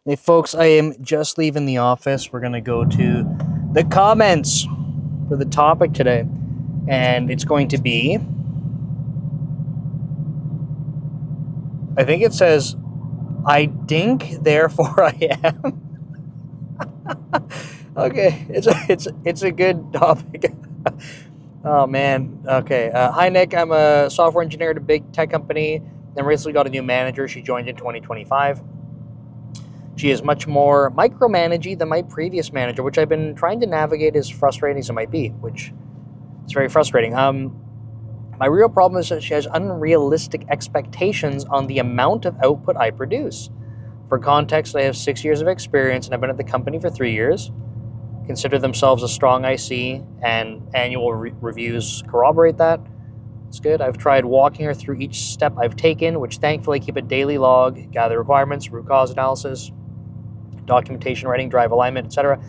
Hey folks, I am just leaving the office. We're going to go to the comments for the topic today. And it's going to be, I think it says, I dink, therefore I am. Okay, it's a good topic. Oh man. Okay. Hi Nick, I'm a software engineer at a big tech company and recently got a new manager. She joined in 2025. She is much more micromanagey than my previous manager, which I've been trying to navigate as frustrating as it might be, which is very frustrating. My real problem is that she has unrealistic expectations on the amount of output I produce. For context, I have 6 years of experience and I've been at the company for 3 years. Consider themselves a strong IC, and annual reviews corroborate that. It's good. I've tried walking her through each step I've taken, which thankfully keep a daily log, gather requirements, root cause analysis, documentation writing, drive alignment, etc.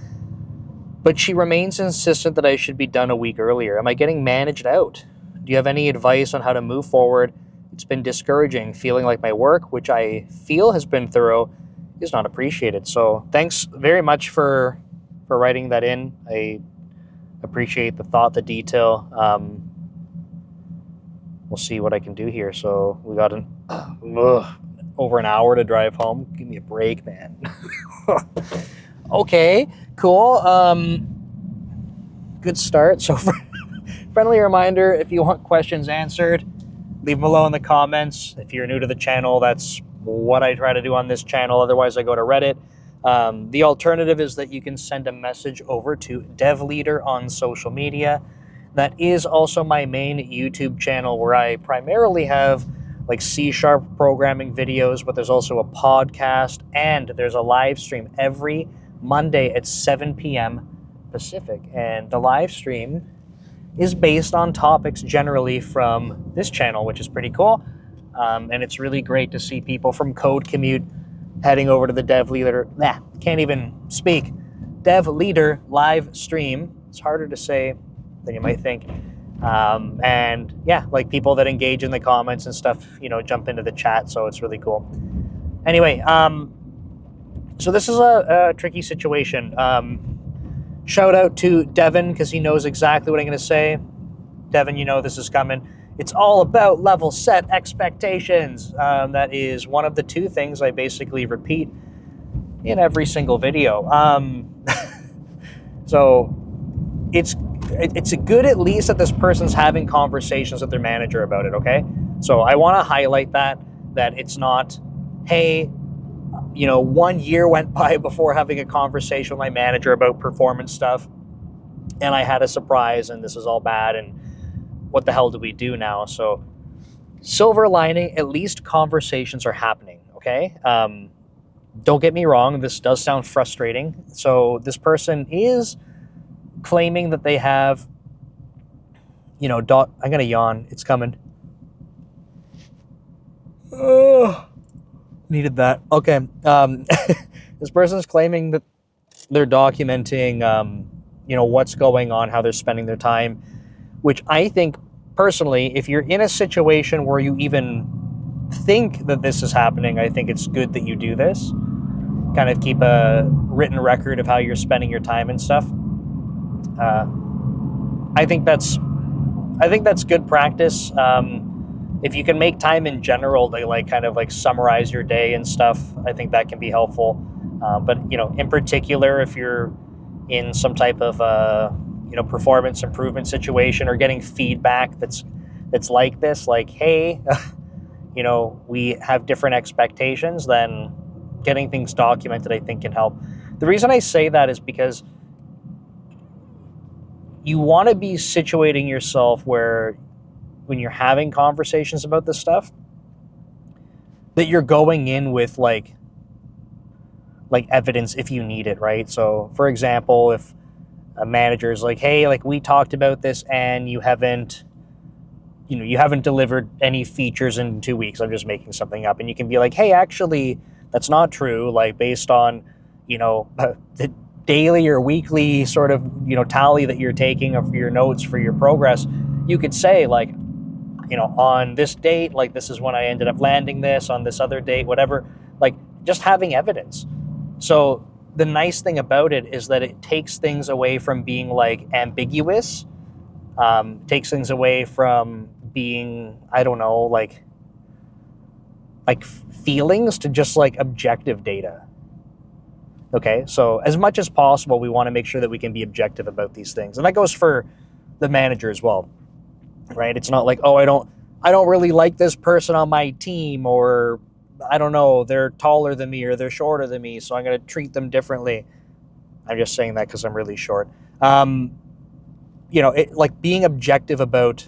But she remains insistent that I should be done a week earlier. Am I getting managed out? Do you have any advice on how to move forward? It's been discouraging, feeling like my work, which I feel has been thorough, is not appreciated. So thanks very much for writing that in. I appreciate the thought, the detail. We'll see what I can do here. So we got over an hour to drive home. Give me a break, man. Okay, cool. Good start. So friendly reminder, if you want questions answered, leave them below in the comments. If you're new to the channel, that's what I try to do on this channel. Otherwise, I go to Reddit. The alternative is that you can send a message over to DevLeader on social media. That is also my main YouTube channel where I primarily have like C# programming videos, but there's also a podcast and there's a live stream every Monday at 7 p.m. Pacific. And the live stream is based on topics generally from this channel, which is pretty cool. And it's really great to see people from Commute heading over to the DevLeader. Can't even speak. DevLeader live stream. It's harder to say than you might think. And yeah, like people that engage in the comments and stuff, jump into the chat. So it's really cool. Anyway, so this is a tricky situation. Shout out to Devin because he knows exactly what I'm going to say. Devin, this is coming. It's all about level set expectations. That is one of the two things I basically repeat in every single video. So it's good at least that this person's having conversations with their manager about it, okay? So I want to highlight that it's not, hey, 1 year went by before having a conversation with my manager about performance stuff, and I had a surprise, and this is all bad, and what the hell do we do now? So silver lining, at least conversations are happening, okay? Don't get me wrong, this does sound frustrating. So this person is claiming that they have, I'm going to yawn. It's coming. Needed that. Okay. This person is claiming that they're documenting, what's going on, how they're spending their time, which I think personally, if you're in a situation where you even think that this is happening, I think it's good that you do this. Kind of keep a written record of how you're spending your time and stuff. I think that's good practice. If you can make time in general to kind of summarize your day and stuff, I think that can be helpful. But in particular, if you're in some type of performance improvement situation or getting feedback that's like this, like, hey, we have different expectations, then getting things documented, I think, can help. The reason I say that is because you want to be situating yourself where when you're having conversations about this stuff, that you're going in with like evidence if you need it, right? So for example, if a manager is like, hey, we talked about this and you haven't delivered any features in 2 weeks, I'm just making something up. And you can be like, hey, actually, that's not true. Like based on, the daily or weekly sort of, tally that you're taking of your notes for your progress, you could say on this date, this is when I ended up landing this, on this other date, whatever, just having evidence. So the nice thing about it is that it takes things away from being like ambiguous, takes things away from being, I don't know, like feelings to just like objective data. Okay, so as much as possible, we want to make sure that we can be objective about these things, and that goes for the manager as well, right? It's not like, oh, I don't really like this person on my team, or I don't know, they're taller than me or they're shorter than me, so I'm going to treat them differently. I'm just saying that because I'm really short. Like being objective about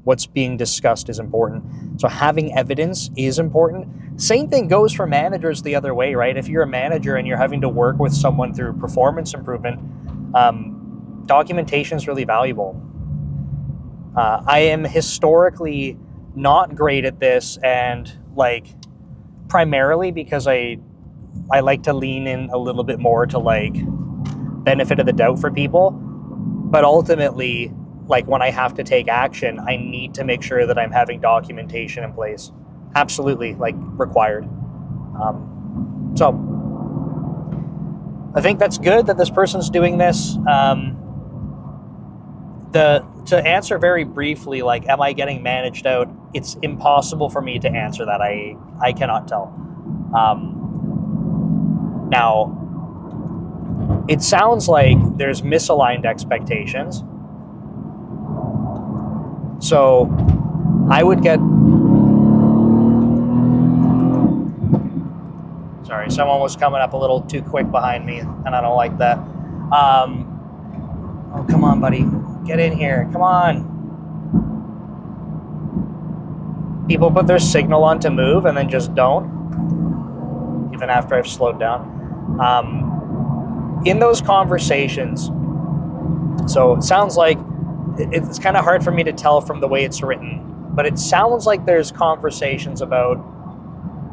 what's being discussed is important. So having evidence is important. Same thing goes for managers the other way, right? If you're a manager and you're having to work with someone through performance improvement, documentation is really valuable. I am historically not great at this, and like primarily because I like to lean in a little bit more to like benefit of the doubt for people. But ultimately, like when I have to take action, I need to make sure that I'm having documentation in place. Absolutely, like required. So I think that's good that this person's doing this. To answer very briefly, like, am I getting managed out? It's impossible for me to answer that. I cannot tell. Now, it sounds like there's misaligned expectations. So I would get... Sorry, someone was coming up a little too quick behind me, and I don't like that. Oh, come on, buddy. Get in here. Come on. People put their signal on to move and then just don't, even after I've slowed down. In those conversations, so it sounds like it's kind of hard for me to tell from the way it's written, but it sounds like there's conversations about,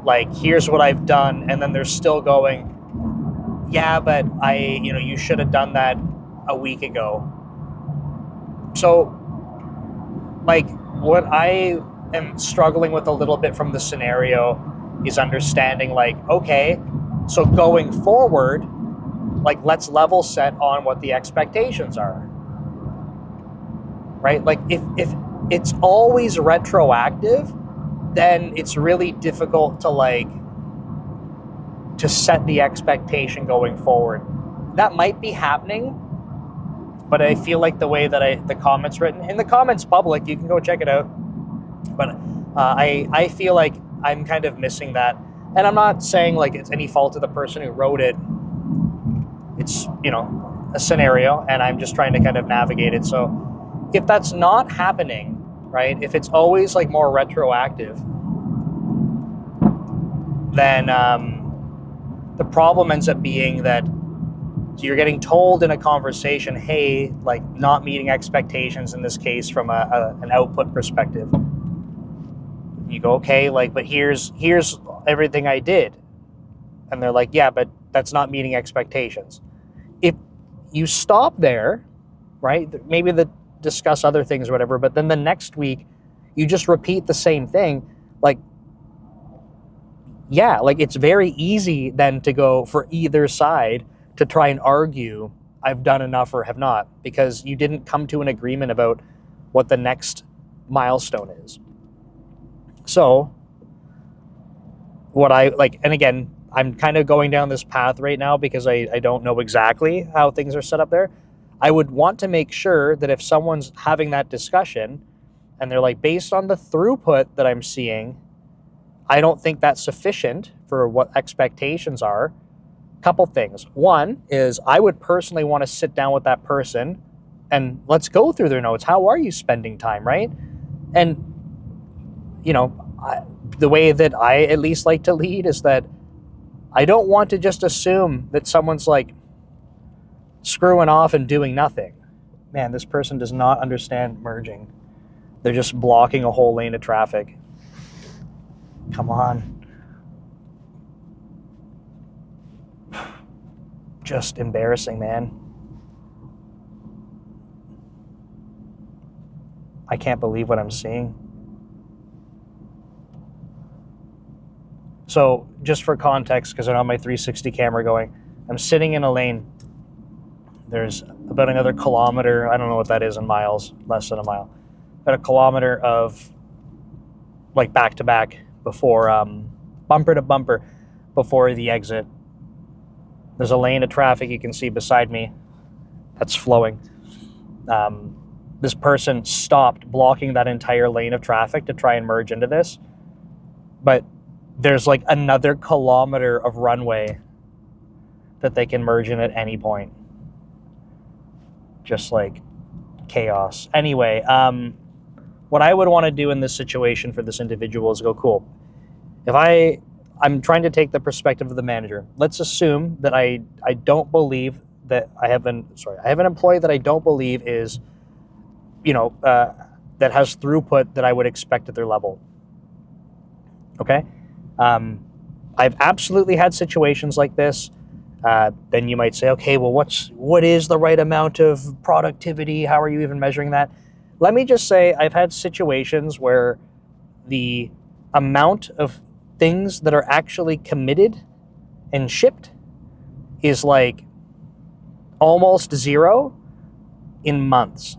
like, here's what I've done, and then they're still going, yeah, but you should have done that a week ago. So, like, what I am struggling with a little bit from the scenario is understanding, like, okay, so going forward, like, let's level set on what the expectations are, right? Like, if it's always retroactive, then it's really difficult to set the expectation going forward. That might be happening, but I feel like the way that the comment's written, and the comment's public, you can go check it out, but I feel like I'm kind of missing that. And I'm not saying like it's any fault of the person who wrote it. It's, a scenario, and I'm just trying to kind of navigate it. So if that's not happening, right, if it's always like more retroactive, then the problem ends up being that you're getting told in a conversation, hey, like, not meeting expectations in this case from an output perspective. You go, okay, like, but here's everything I did. And they're like, yeah, but that's not meeting expectations. If you stop there, right, maybe discuss other things or whatever, but then the next week you just repeat the same thing, like, yeah, like, it's very easy then to go for either side to try and argue I've done enough or have not, because you didn't come to an agreement about what the next milestone is. So what I like, and again, I'm kind of going down this path right now because I don't know exactly how things are set up there. I would want to make sure that if someone's having that discussion and they're like, based on the throughput that I'm seeing, I don't think that's sufficient for what expectations are. Couple things. One is I would personally want to sit down with that person and let's go through their notes. How are you spending time, right? And, the way that I at least like to lead is that I don't want to just assume that someone's like screwing off and doing nothing. Man, this person does not understand merging. They're just blocking a whole lane of traffic. Come on. Just embarrassing, man. I can't believe what I'm seeing. So just for context, because I don't have my 360 camera going, I'm sitting in a lane. There's about another kilometer, I don't know what that is in miles, less than a mile, about a kilometer of like back to back before bumper to bumper before the exit. There's a lane of traffic you can see beside me that's flowing. This person stopped blocking that entire lane of traffic to try and merge into this, but there's like another kilometer of runway that they can merge in at any point. Just like chaos. Anyway, what I would want to do in this situation for this individual is go, cool. If I'm trying to take the perspective of the manager. Let's assume that I don't believe that I have an employee that I don't believe is, that has throughput that I would expect at their level. Okay? I've absolutely had situations like this. Then you might say, okay, well, what is the right amount of productivity? How are you even measuring that? Let me just say I've had situations where the amount of things that are actually committed and shipped is like almost zero in months.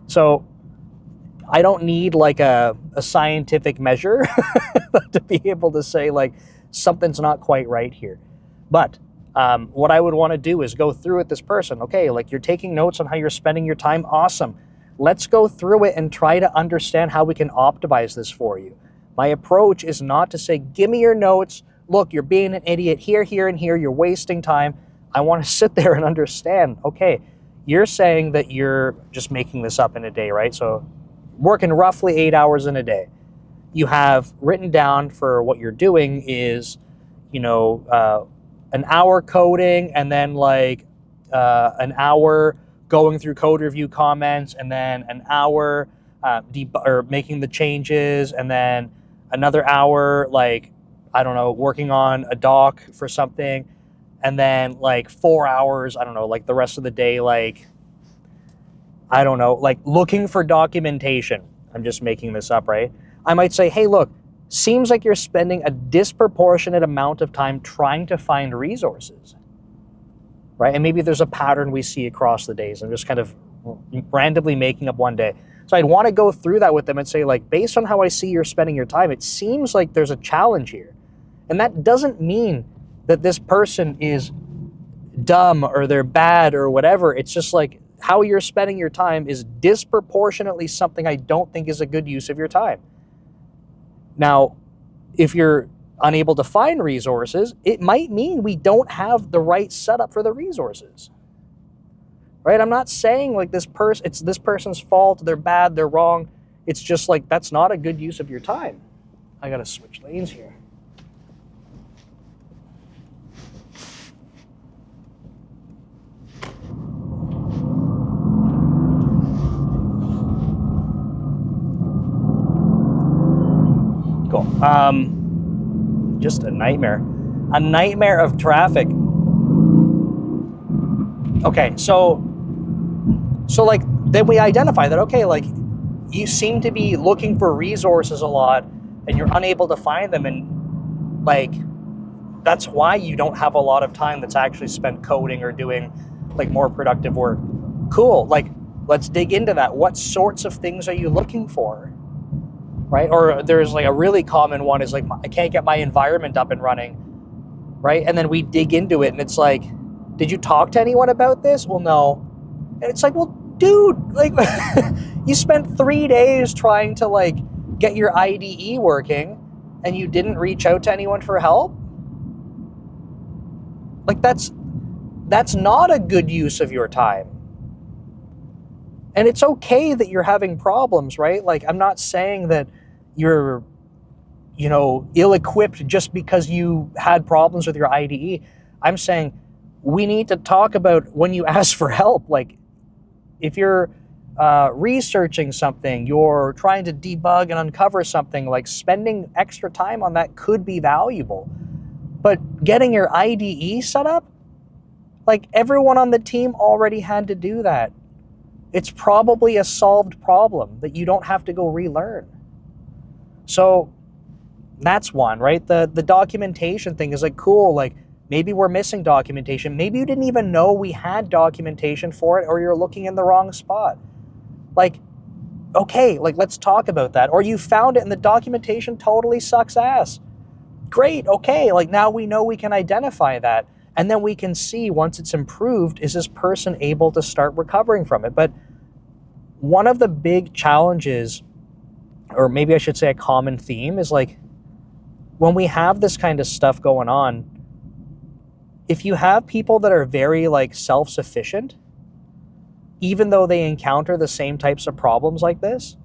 So I don't need like a scientific measure to be able to say like something's not quite right here. But what I would want to do is go through with this person. Okay, like you're taking notes on how you're spending your time. Awesome. Let's go through it and try to understand how we can optimize this for you. My approach is not to say, give me your notes. Look, you're being an idiot here, here, and here. You're wasting time. I want to sit there and understand, okay, you're saying that you're just making this up in a day, right? So working roughly 8 hours in a day. You have written down for what you're doing is, an hour coding and then like an hour going through code review comments and then an hour making the changes and then another hour, like, I don't know, working on a doc for something. And then like 4 hours, I don't know, like the rest of the day, like, I don't know, like looking for documentation. I'm just making this up, right? I might say, hey, look, seems like you're spending a disproportionate amount of time trying to find resources, right? And maybe there's a pattern we see across the days. I'm just kind of randomly making up one day. So I'd want to go through that with them and say, like, based on how I see you're spending your time, it seems like there's a challenge here. And that doesn't mean that this person is dumb or they're bad or whatever. It's just like how you're spending your time is disproportionately something I don't think is a good use of your time. Now, if you're unable to find resources, it might mean we don't have the right setup for the resources, right? I'm not saying like it's this person's fault, they're bad, they're wrong. It's just like, that's not a good use of your time. I gotta switch lanes here. Cool. Just a nightmare of traffic. Okay, so like then we identify that, okay, like you seem to be looking for resources a lot and you're unable to find them, and like that's why you don't have a lot of time that's actually spent coding or doing like more productive work. Cool, like let's dig into that. What sorts of things are you looking for? Right? Or there's like a really common one is like, I can't get my environment up and running, right? And then we dig into it and it's like, did you talk to anyone about this? Well, no. And it's like, well, dude, like you spent 3 days trying to like get your IDE working and you didn't reach out to anyone for help? Like that's not a good use of your time. And it's okay that you're having problems, right? Like, I'm not saying that you're, ill-equipped just because you had problems with your IDE. I'm saying we need to talk about when you ask for help. Like, if you're researching something, you're trying to debug and uncover something, like spending extra time on that could be valuable. But getting your IDE set up, like everyone on the team already had to do that. It's probably a solved problem that you don't have to go relearn. So that's one, right? The documentation thing is like, cool, like maybe we're missing documentation. Maybe you didn't even know we had documentation for it, or you're looking in the wrong spot. Like, okay, like let's talk about that. Or you found it and the documentation totally sucks ass. Great, okay, like now we know we can identify that. And then we can see once it's improved, is this person able to start recovering from it? But one of the big challenges, or maybe I should say a common theme, is like when we have this kind of stuff going on, if you have people that are very like self-sufficient, even though they encounter the same types of problems like this,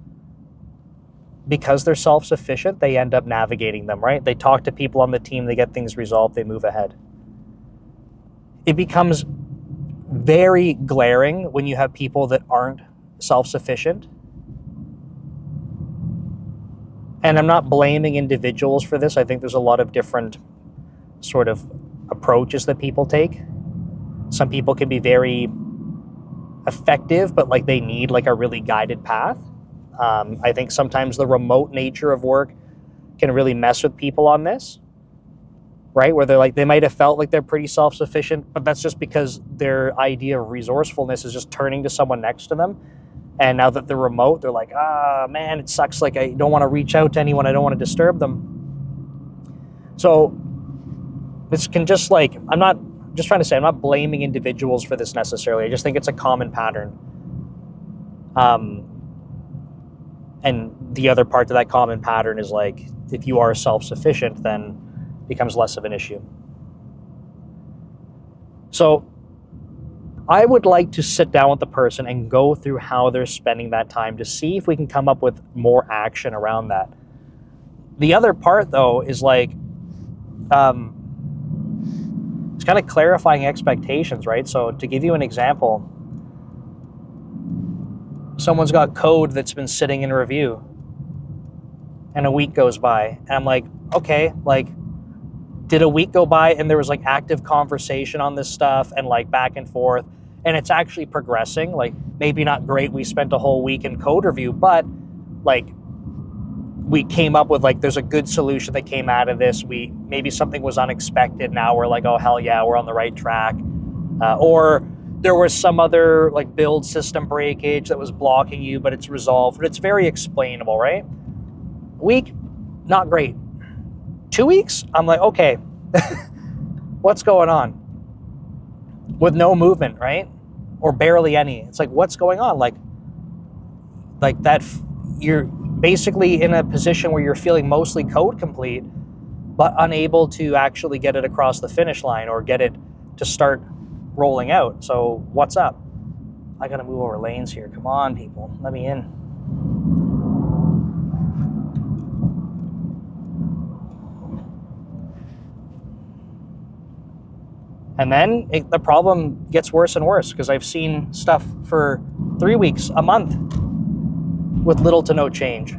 because they're self-sufficient, they end up navigating them, right? They talk to people on the team, they get things resolved, they move ahead. It becomes very glaring when you have people that aren't self-sufficient. And I'm not blaming individuals for this. I think there's a lot of different sort of approaches that people take. Some people can be very effective, but like they need like a really guided path. I think sometimes the remote nature of work can really mess with people on this, right? Where they're like, they might have felt like they're pretty self-sufficient, but that's just because their idea of resourcefulness is just turning to someone next to them. And now that they're remote, they're like, man, it sucks. Like, I don't want to reach out to anyone. I don't want to disturb them. So this can just like, I'm not blaming individuals for this necessarily. I just think it's a common pattern. And the other part to that common pattern is like, if you are self-sufficient, then it becomes less of an issue. So I would like to sit down with the person and go through how they're spending that time to see if we can come up with more action around that. The other part, though, is like, it's kind of clarifying expectations, right? So to give you an example, someone's got code that's been sitting in review and a week goes by. And I'm like, okay, like, did a week go by and there was like active conversation on this stuff and like back and forth, and it's actually progressing? Like, maybe not great, we spent a whole week in code review, but like we came up with like, there's a good solution that came out of this. Maybe something was unexpected. Now we're like, oh hell yeah, we're on the right track. Or there was some other like build system breakage that was blocking you, but it's resolved. But it's very explainable, right? Week, not great. 2 weeks, I'm like, okay, what's going on? With no movement, right? Or barely any. It's like, what's going on? Like that, you're basically in a position where you're feeling mostly code complete, but unable to actually get it across the finish line or get it to start rolling out. So what's up? I gotta move over lanes here. Come on, people, let me in. And then the problem gets worse and worse, because I've seen stuff for 3 weeks, a month, with little to no change.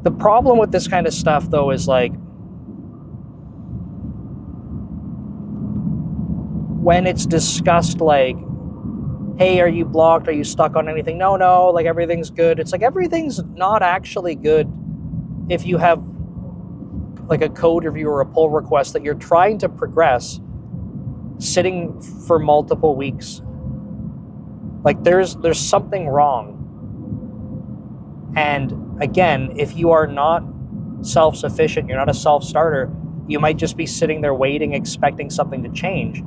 The problem with this kind of stuff, though, is like, when it's discussed like, hey, are you blocked? Are you stuck on anything? No, like everything's good. It's like, everything's not actually good if you have like a code review or a pull request that you're trying to progress sitting for multiple weeks. Like, there's something wrong. And again, if you are not self-sufficient, you're not a self-starter, you might just be sitting there waiting, expecting something to change.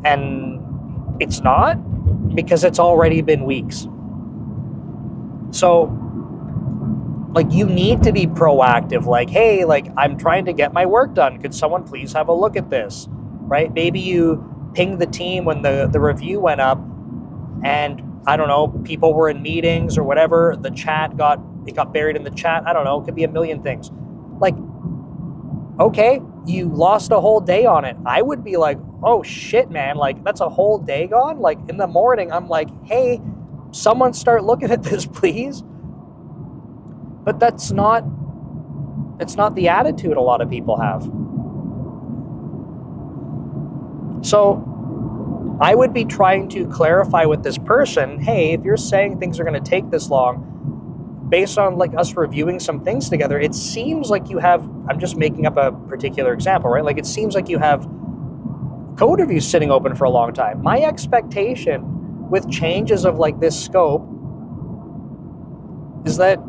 And it's not, because it's already been weeks. So like, you need to be proactive. Like, hey, like, I'm trying to get my work done. Could someone please have a look at this, right? Maybe you pinged the team when the review went up, and I don't know, people were in meetings or whatever. The chat got buried in the chat. I don't know. It could be a million things. Like, okay, you lost a whole day on it. I would be like, oh shit, man. Like, that's a whole day gone. Like, in the morning, I'm like, hey, someone start looking at this, please. But it's not the attitude a lot of people have. So I would be trying to clarify with this person, hey, if you're saying things are going to take this long, based on like us reviewing some things together, it seems like you have, I'm just making up a particular example, right? Like it seems like you have code reviews sitting open for a long time. My expectation with changes of like this scope is that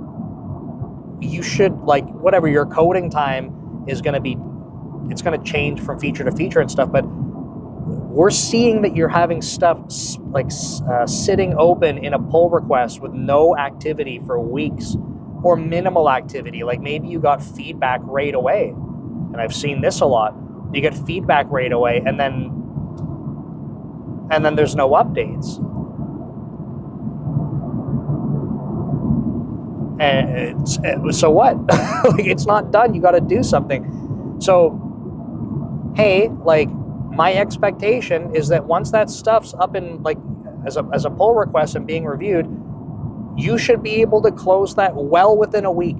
you should, like, whatever your coding time is going to be, it's going to change from feature to feature and stuff, but we're seeing that you're having stuff like sitting open in a pull request with no activity for weeks, or minimal activity. Like maybe you got feedback right away, and I've seen this a lot. You get feedback right away, and then there's no updates. And so what? Like it's not done. You got to do something. So, hey, like my expectation is that once that stuff's up in like as a pull request and being reviewed, you should be able to close that well within a week.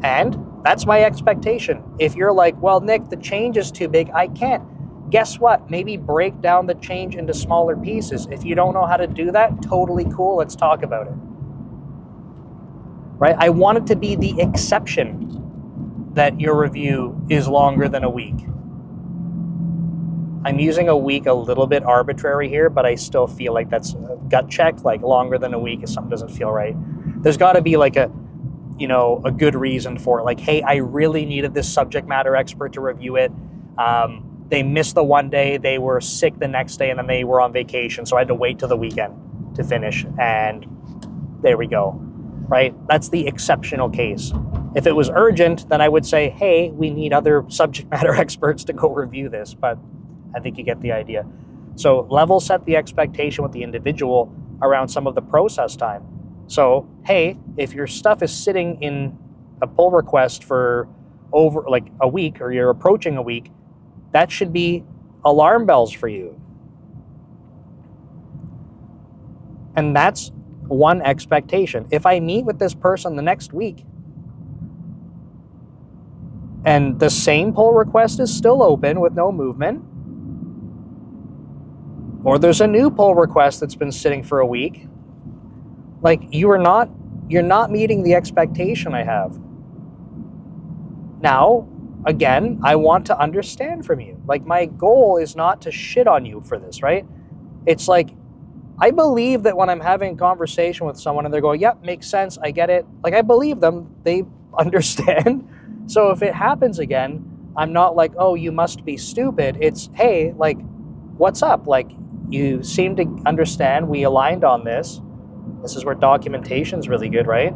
And that's my expectation. If you're like, well, Nick, the change is too big, I can't. Guess what? Maybe break down the change into smaller pieces. If you don't know how to do that, totally cool. Let's talk about it. Right? I want it to be the exception that your review is longer than a week. I'm using a week a little bit arbitrary here, but I still feel like that's a gut check. Like longer than a week if something doesn't feel right. There's got to be like a good reason for it. Like, hey, I really needed this subject matter expert to review it. They missed the one day, they were sick the next day, and then they were on vacation, so I had to wait till the weekend to finish, and there we go, right? That's the exceptional case. If it was urgent, then I would say, hey, we need other subject matter experts to go review this, but I think you get the idea. So level set the expectation with the individual around some of the process time. So, hey, if your stuff is sitting in a pull request for over like a week, or you're approaching a week, that should be alarm bells for you. And that's one expectation. If I meet with this person the next week and the same pull request is still open with no movement, or there's a new pull request that's been sitting for a week, like you're not meeting the expectation I have. Now, again, I want to understand from you. Like my goal is not to shit on you for this, right? It's like, I believe that when I'm having a conversation with someone and they're going, yep, makes sense, I get it. Like I believe them, they understand. So if it happens again, I'm not like, oh, you must be stupid. It's, hey, like, what's up? Like you seem to understand, we aligned on this. This is where documentation is really good, right?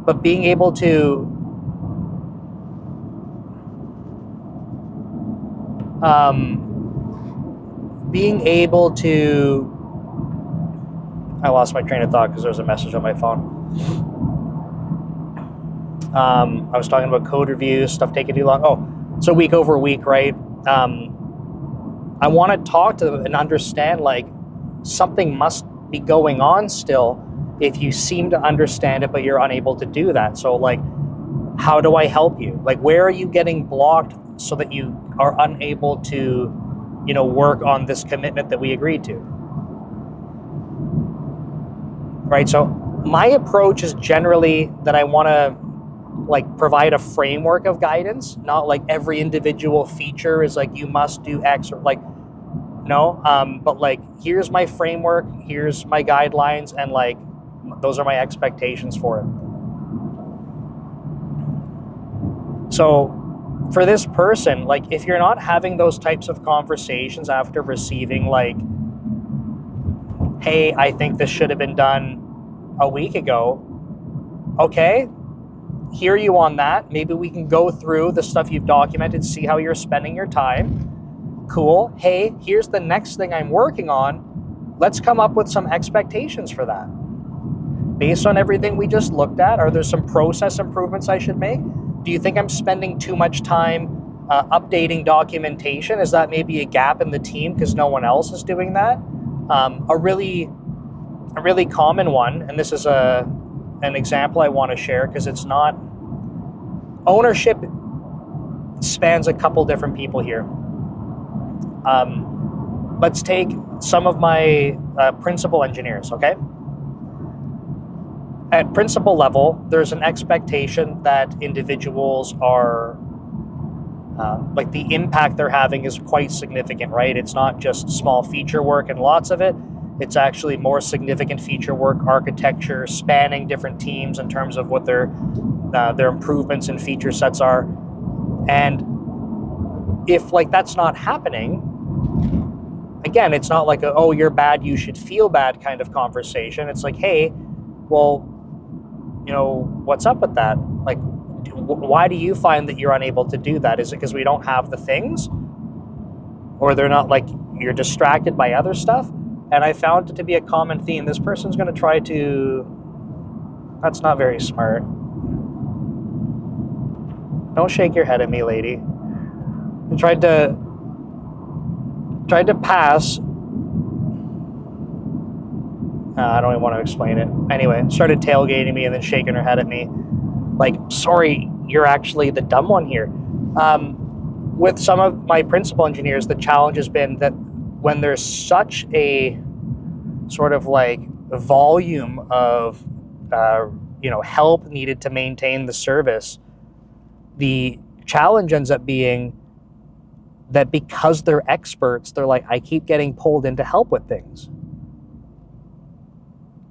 But being able to I lost my train of thought because there was a message on my phone. I was talking about code reviews, stuff taking too long. Oh, so week over week, right? I want to talk to them and understand, like, something must be going on still if you seem to understand it, but you're unable to do that. So, like, how do I help you? Like, where are you getting blocked so that you are unable to, work on this commitment that we agreed to? Right? So my approach is generally that I want to like provide a framework of guidance, not like every individual feature is like you must do X, or like, no, but like here's my framework, here's my guidelines, and like those are my expectations for it. So for this person, like if you're not having those types of conversations after receiving like, hey, I think this should have been done a week ago, okay, hear you on that. Maybe we can go through the stuff you've documented, see how you're spending your time. Cool. Hey, here's the next thing I'm working on. Let's come up with some expectations for that. Based on everything we just looked at, are there some process improvements I should make? Do you think I'm spending too much time updating documentation? Is that maybe a gap in the team because no one else is doing that? A really common one, and this is an example I want to share because it's not, ownership spans a couple different people here. Let's take some of my principal engineers, okay? At principal level, there's an expectation that individuals are, like the impact they're having is quite significant, right? It's not just small feature work and lots of it. It's actually more significant feature work, architecture, spanning different teams in terms of what their improvements and feature sets are. And if like that's not happening, again, it's not like oh, you're bad, you should feel bad kind of conversation. It's like, hey, well, what's up with that? Like, why do you find that you're unable to do that? Is it because we don't have the things? Or they're not, like, you're distracted by other stuff? And I found it to be a common theme. This person's going to try to... That's not very smart. Don't shake your head at me, lady. I tried to pass... I don't even want to explain it. Anyway, started tailgating me and then shaking her head at me. Like, sorry, you're actually the dumb one here. With some of my principal engineers, the challenge has been that when there's such a sort of like volume of, help needed to maintain the service, the challenge ends up being that because they're experts, they're like, I keep getting pulled in to help with things.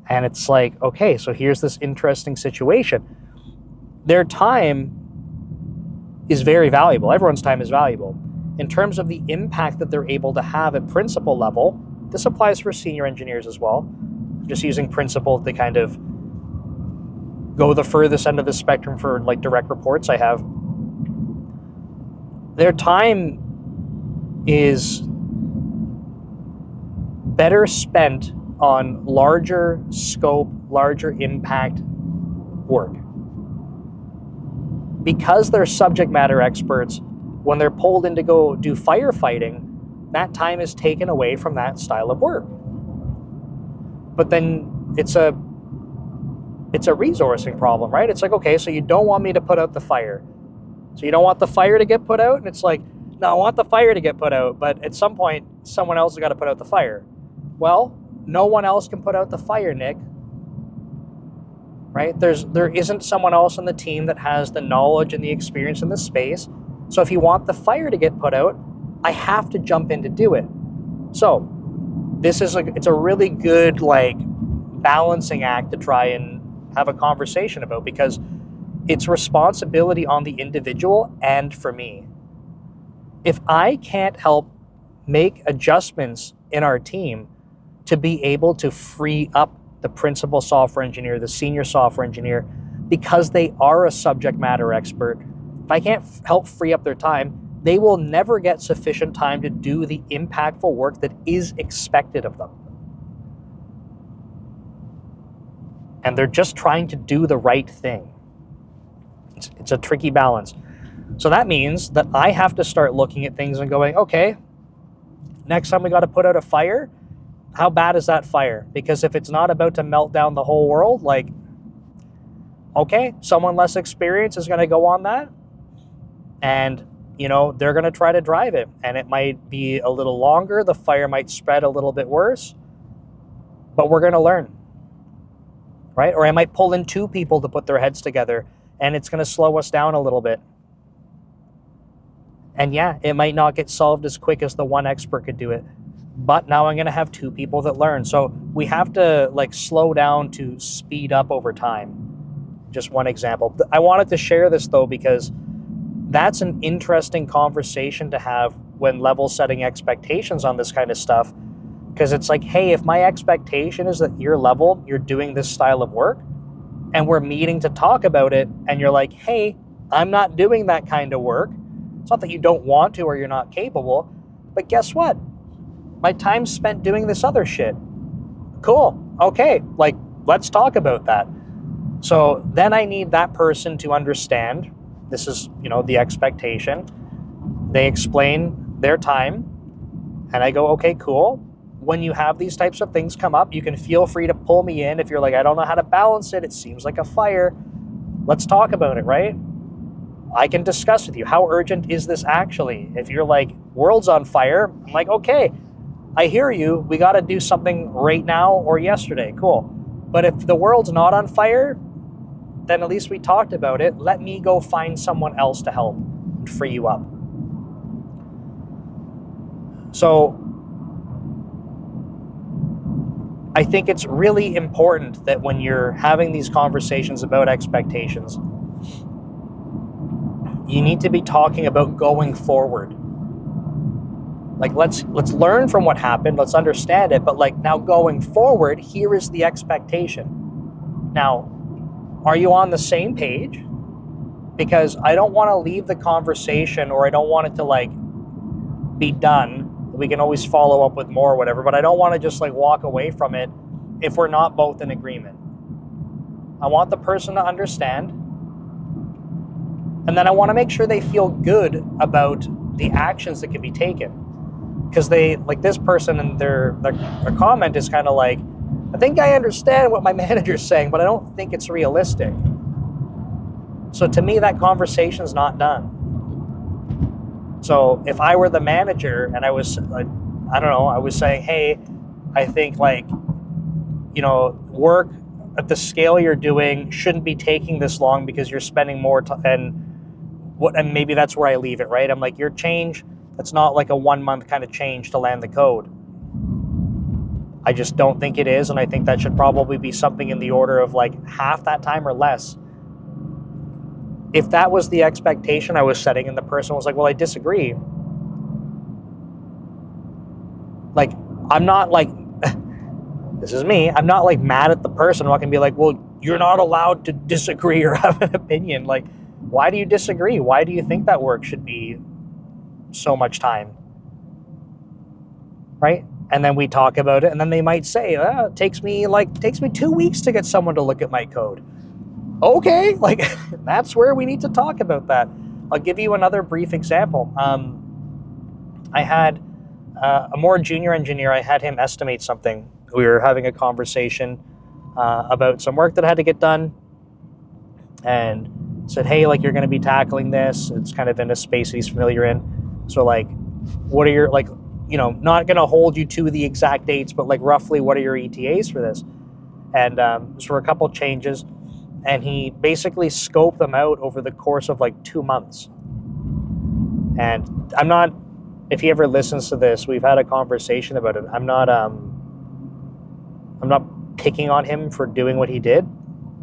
And it's like, okay, so here's this interesting situation. Their time is very valuable. Everyone's time is valuable. In terms of the impact that they're able to have at principal level, this applies for senior engineers as well. Just using principal to kind of go the furthest end of the spectrum for like direct reports I have. Their time is better spent on larger scope, larger impact work. Because they're subject matter experts, when they're pulled in to go do firefighting, that time is taken away from that style of work. But then it's a resourcing problem, right? It's like, okay, so you don't want me to put out the fire. So you don't want the fire to get put out? And it's like, no, I want the fire to get put out, but at some point, someone else has got to put out the fire. Well, no one else can put out the fire, Nick. Right? There isn't someone else on the team that has the knowledge and the experience in the space. So if you want the fire to get put out, I have to jump in to do it. So it's a really good like balancing act to try and have a conversation about, because it's responsibility on the individual and for me. If I can't help make adjustments in our team to be able to free up the principal software engineer, the senior software engineer, because they are a subject matter expert, if I can't help free up their time, they will never get sufficient time to do the impactful work that is expected of them. And they're just trying to do the right thing. It's a tricky balance. So that means that I have to start looking at things and going, okay, next time we got to put out a fire, how bad is that fire? Because if it's not about to melt down the whole world, like, okay, someone less experienced is going to go on that, and, they're going to try to drive it, and it might be a little longer, the fire might spread a little bit worse, but we're going to learn, right? Or I might pull in two people to put their heads together, and it's going to slow us down a little bit. And yeah, it might not get solved as quick as the one expert could do it, but now I'm going to have two people that learn. So we have to like slow down to speed up over time. Just one example. I wanted to share this though, because that's an interesting conversation to have when level setting expectations on this kind of stuff. Because it's like, hey, if my expectation is that your level, you're doing this style of work, and we're meeting to talk about it, and you're like, hey, I'm not doing that kind of work. It's not that you don't want to or you're not capable, but guess what? My time's spent doing this other shit. Cool. Okay. Like, let's talk about that. So then I need that person to understand this is, the expectation. They explain their time, and I go, okay, cool. When you have these types of things come up, you can feel free to pull me in. If you're like, I don't know how to balance it, it seems like a fire. Let's talk about it, right? I can discuss with you, how urgent is this actually? If you're like, world's on fire, I'm like, okay, I hear you. We got to do something right now or yesterday. Cool. But if the world's not on fire, then at least we talked about it. Let me go find someone else to help and free you up. So I think it's really important that when you're having these conversations about expectations, you need to be talking about going forward. Like, let's learn from what happened. Let's understand it. But like, now going forward, here is the expectation. Now, are you on the same page? Because I don't want to leave the conversation, or I don't want it to like be done. We can always follow up with more or whatever, but I don't want to just like walk away from it if we're not both in agreement. I want the person to understand. And then I want to make sure they feel good about the actions that can be taken. Because they, like this person, and their comment is kind of like, I think I understand what my manager's saying, but I don't think it's realistic. So to me, that conversation's not done. So if I were the manager and I was, I don't know, I was saying, hey, I think like, you know, work at the scale you're doing shouldn't be taking this long because you're spending more time, and maybe that's where I leave it, right? I'm like, your change, that's not like a 1 month kind of change to land the code. I just don't think it is, and I think that should probably be something in the order of like half that time or less. If that was the expectation I was setting and the person was like, well, I disagree. Like, I'm not like, this is me, I'm not like mad at the person. I'm not gonna be like, well, you're not allowed to disagree or have an opinion. Like, why do you disagree? Why do you think that work should be so much time? Right? And then we talk about it, and then they might say, it takes me 2 weeks to get someone to look at my code. Okay, like that's where we need to talk about that. I'll give you another brief example. I had a more junior engineer. I had him estimate something. We were having a conversation about some work that had to get done, and said, hey, like, you're going to be tackling this. It's kind of in a space he's familiar in. So like, what are your, like, you know, not going to hold you to the exact dates, but like roughly what are your ETAs for this? And just for a couple changes. And he basically scoped them out over the course of like 2 months. And I'm not, if he ever listens to this, we've had a conversation about it. I'm not picking on him for doing what he did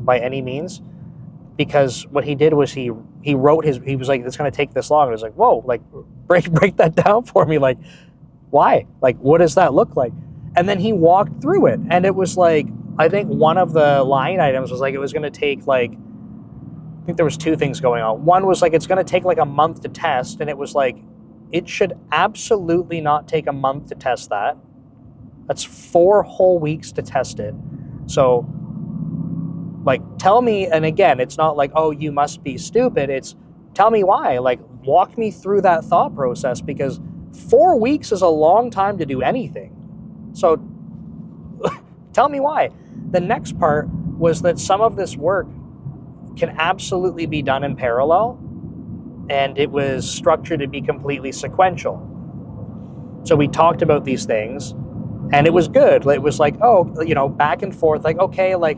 by any means, because what he did was he wrote he was like, it's going to take this long. I was like, whoa, like break that down for me. Like, why? Like, what does that look like? And then he walked through it, and it was like, I think one of the line items was like, it was going to take like, I think there was two things going on. One was like, it's going to take like a month to test. And it was like, it should absolutely not take a month to test that. That's 4 whole weeks to test it. So like, tell me, and again, it's not like, oh, you must be stupid. It's tell me why, like walk me through that thought process, because 4 weeks is a long time to do anything. So tell me why. The next part was that some of this work can absolutely be done in parallel, and it was structured to be completely sequential. So we talked about these things, and it was good. It was like, oh, you know, back and forth, like, okay, like,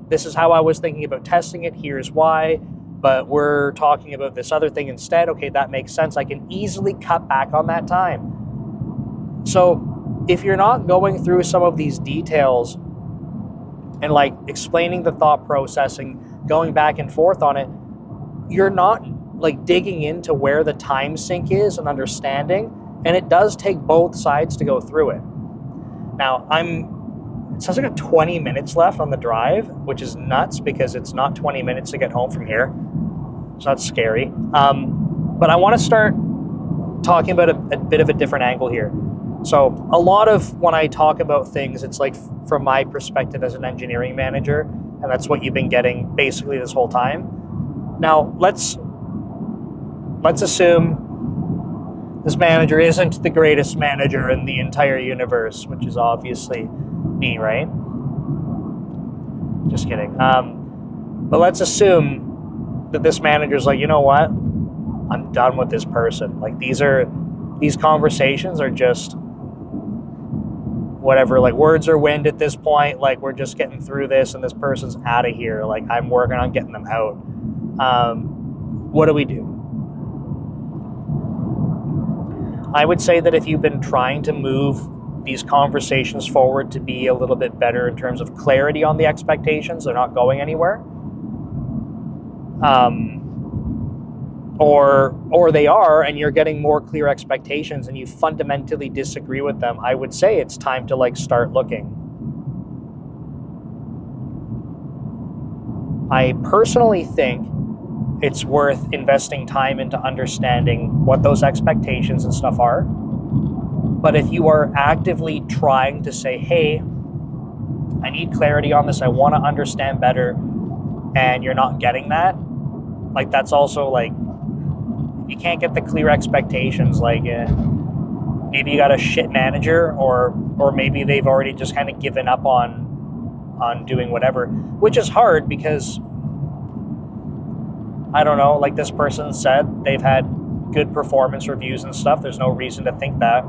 this is how I was thinking about testing it, here's why, but we're talking about this other thing instead. Okay, that makes sense. I can easily cut back on that time. So if you're not going through some of these details and like explaining the thought process and going back and forth on it, you're not like digging into where the time sink is and understanding. And it does take both sides to go through it. Now, it sounds like 20 minutes left on the drive, which is nuts because it's not 20 minutes to get home from here. So that's scary. But I want to start talking about a bit of a different angle here. So a lot of when I talk about things, it's like from my perspective as an engineering manager, and that's what you've been getting basically this whole time. Now, let's assume this manager isn't the greatest manager in the entire universe, which is obviously me, right? Just kidding. But let's assume that this manager's like, you know what? I'm done with this person. Like these conversations are just whatever, like words are wind at this point. Like we're just getting through this and this person's out of here. Like I'm working on getting them out. What do we do? I would say that if you've been trying to move these conversations forward to be a little bit better in terms of clarity on the expectations, they're not going anywhere. Or they are, and you're getting more clear expectations and you fundamentally disagree with them, I would say it's time to like start looking. I personally think it's worth investing time into understanding what those expectations and stuff are. But if you are actively trying to say, hey, I need clarity on this, I want to understand better, and you're not getting that, like that's also like, you can't get the clear expectations. Like maybe you got a shit manager, or maybe they've already just kind of given up on doing whatever, which is hard because I don't know, like this person said they've had good performance reviews and stuff. There's no reason to think that.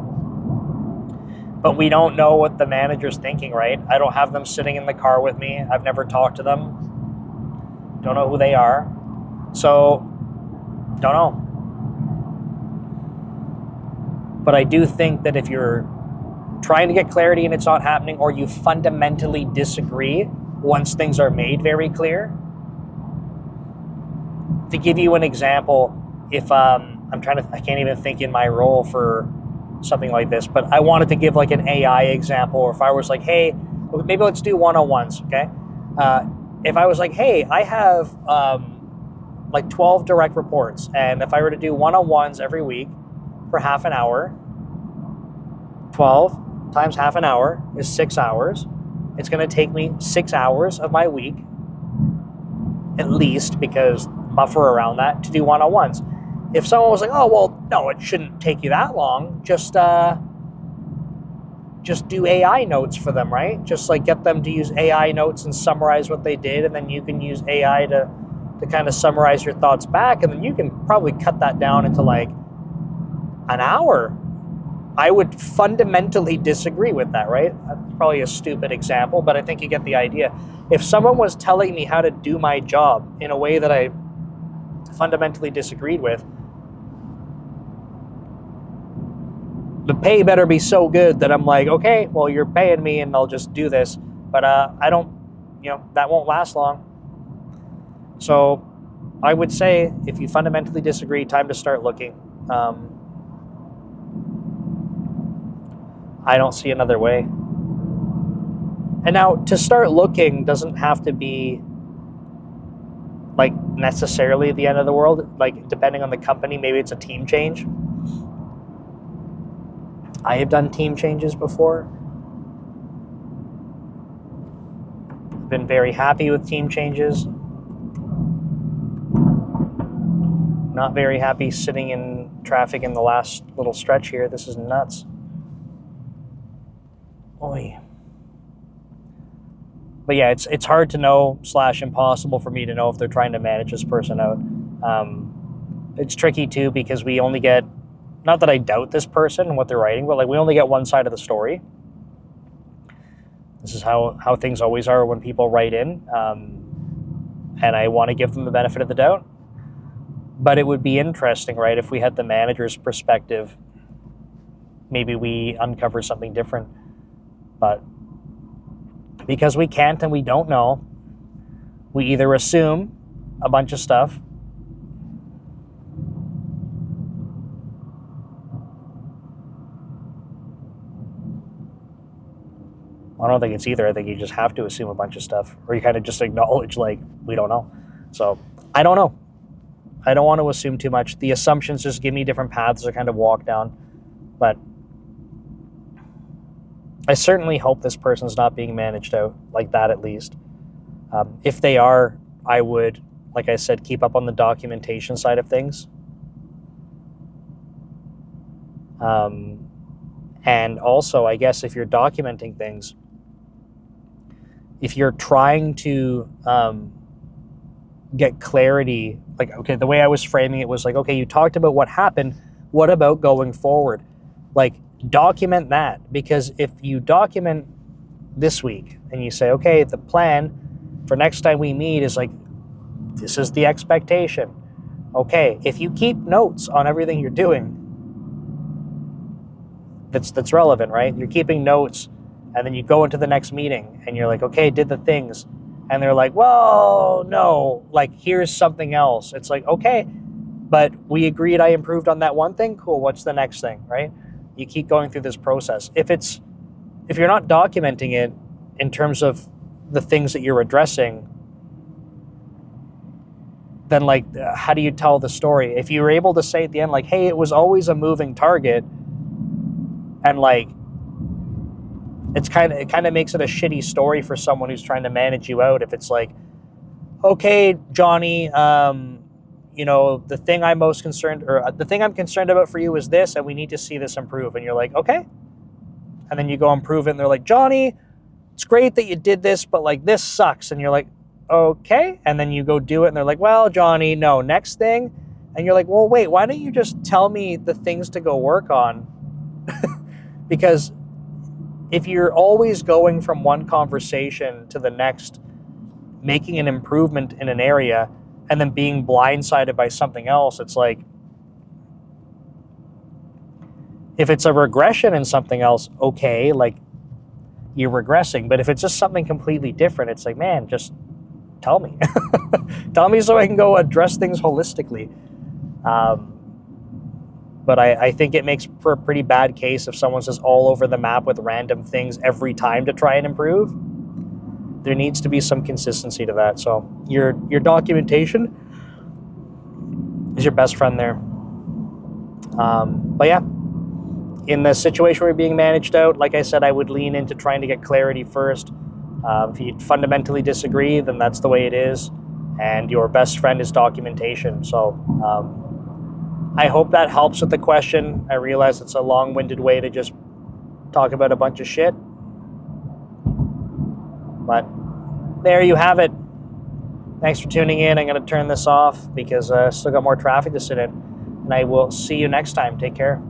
But we don't know what the manager's thinking, right? I don't have them sitting in the car with me. I've never talked to them. Don't know who they are. So, don't know. But I do think that if you're trying to get clarity and it's not happening, or you fundamentally disagree once things are made very clear. To give you an example, if I can't even think in my role for something like this, but I wanted to give like an AI example, or if I was like, hey, maybe let's do one-on-ones, okay? If I was like, hey, I have like 12 direct reports, and if I were to do one-on-ones every week for half an hour, 12 times half an hour is 6 hours. It's going to take me 6 hours of my week, at least, because buffer around that, to do one-on-ones. If someone was like, oh, well, no, it shouldn't take you that long, just do AI notes for them, right? Just like get them to use AI notes and summarize what they did, and then you can use AI to kind of summarize your thoughts back, and then you can probably cut that down into like an hour. I would fundamentally disagree with that, right? That's probably a stupid example, but I think you get the idea. If someone was telling me how to do my job in a way that I fundamentally disagreed with, the pay better be so good that I'm like, okay, well, you're paying me and I'll just do this. But I don't, that won't last long. So I would say if you fundamentally disagree, time to start looking. I don't see another way. And now to start looking doesn't have to be like necessarily the end of the world. Like depending on the company, maybe it's a team change. I have done team changes before. I've been very happy with team changes. Not very happy sitting in traffic in the last little stretch here. This is nuts. Oy. But yeah, it's hard to know / impossible for me to know if they're trying to manage this person out. It's tricky too because we only get, not that I doubt this person and what they're writing, but like we only get one side of the story. This is how things always are when people write in, and I want to give them the benefit of the doubt. But it would be interesting, right, if we had the manager's perspective, maybe we uncover something different. But because we can't and we don't know, we either assume a bunch of stuff, I don't think it's either. I think you just have to assume a bunch of stuff, or you kind of just acknowledge, like, we don't know. So I don't know. I don't want to assume too much. The assumptions just give me different paths to kind of walk down. But I certainly hope this person's not being managed out like that, at least. If they are, I would, like I said, keep up on the documentation side of things. And also, I guess if you're documenting things, if you're trying to get clarity. Like, okay, the way I was framing it was like, okay, you talked about what happened. What about going forward? Like, document that, because if you document this week and you say, okay, the plan for next time we meet is like, this is the expectation. Okay, if you keep notes on everything you're doing, that's relevant, right? You're keeping notes, and then you go into the next meeting and you're like, okay, did the things, and they're like, well, no, like, here's something else. It's like, okay, but we agreed I improved on that one thing. Cool, what's the next thing, right? You keep going through this process. If you're not documenting it in terms of the things that you're addressing, then like, how do you tell the story? If you were able to say at the end, like, hey, it was always a moving target, and like, it kind of makes it a shitty story for someone who's trying to manage you out. If it's like, okay, Johnny, the thing I'm most concerned, or the thing I'm concerned about for you is this, and we need to see this improve. And you're like, okay. And then you go improve it, and they're like, Johnny, it's great that you did this, but like, this sucks. And you're like, okay. And then you go do it, and they're like, well, Johnny, no, next thing. And you're like, well, wait, why don't you just tell me the things to go work on? Because if you're always going from one conversation to the next, making an improvement in an area, and then being blindsided by something else, it's like, if it's a regression in something else, okay, like, you're regressing. But if it's just something completely different, it's like, man, just tell me. Tell me so I can go address things holistically. But I think it makes for a pretty bad case if someone says all over the map with random things every time to try and improve. There needs to be some consistency to that. So your documentation is your best friend there. But yeah, in the situation where you're being managed out, like I said, I would lean into trying to get clarity first. If you fundamentally disagree, then that's the way it is. And your best friend is documentation. So I hope that helps with the question. I realize it's a long-winded way to just talk about a bunch of shit. But there you have it. Thanks for tuning in. I'm going to turn this off because I still got more traffic to sit in. And I will see you next time. Take care.